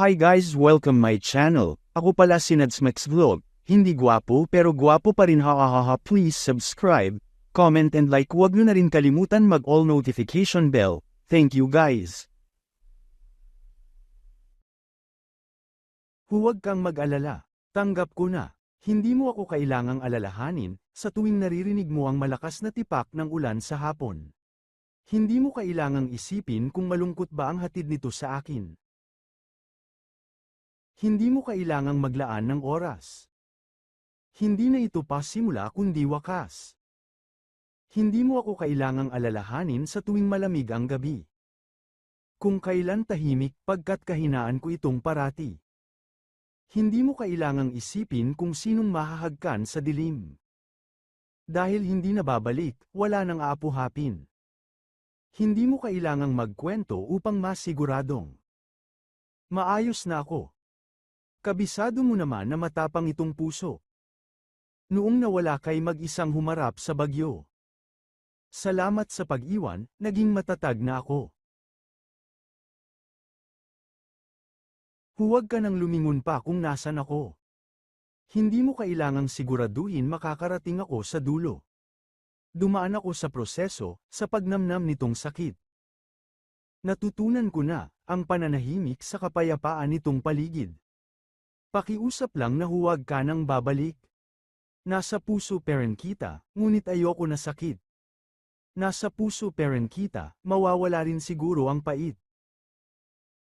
Hi guys, welcome my channel. Ako pala si Nadsmax Vlog. Hindi gwapo pero gwapo pa rin, hahaha. Please subscribe, comment and like. Huwag nyo na rin kalimutan mag-all notification bell. Thank you guys. Huwag kang mag-alala. Tanggap ko na. Hindi mo ako kailangang alalahanin sa tuwing naririnig mo ang malakas na tipak ng ulan sa hapon. Hindi mo kailangang isipin kung malungkot ba ang hatid nito sa akin. Hindi mo kailangang maglaan ng oras. Hindi na ito pa simula kundi wakas. Hindi mo ako kailangang alalahanin sa tuwing malamig ang gabi. Kung kailan tahimik pagkat kahinaan ko itong parati. Hindi mo kailangang isipin kung sinong mahahagkan sa dilim. Dahil hindi na babalik, wala nang aapuhapin. Hindi mo kailangang magkwento upang masiguradong maayos na ako. Kabisado mo naman na matapang itong puso. Noong nawala kay mag-isang humarap sa bagyo. Salamat sa pag-iwan, naging matatag na ako. Huwag ka nang lumingon pa kung nasan ako. Hindi mo kailangang siguraduhin makakarating ako sa dulo. Dumaan ako sa proseso, sa pagnamnam nitong sakit. Natutunan ko na, ang pananahimik sa kapayapaan nitong paligid. Pakiusap lang na huwag ka nang babalik. Nasa puso peren kita, ngunit ayoko na sakit. Nasa puso peren kita, mawawala rin siguro ang pait.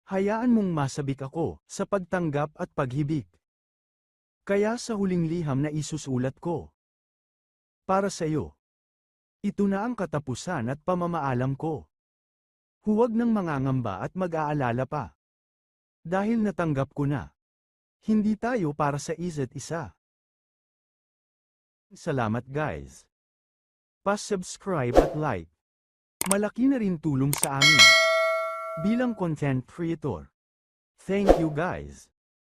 Hayaan mong masabik ako, sa pagtanggap at paghibik. Kaya sa huling liham na isusulat ko. Para sa'yo. Ito na ang katapusan at pamamaalam ko. Huwag nang mangangamba at mag-aalala pa. Dahil natanggap ko na. Hindi tayo para sa isa't isa. Salamat guys. Pa-subscribe at like. Malaki na rin tulong sa amin. Bilang content creator. Thank you guys.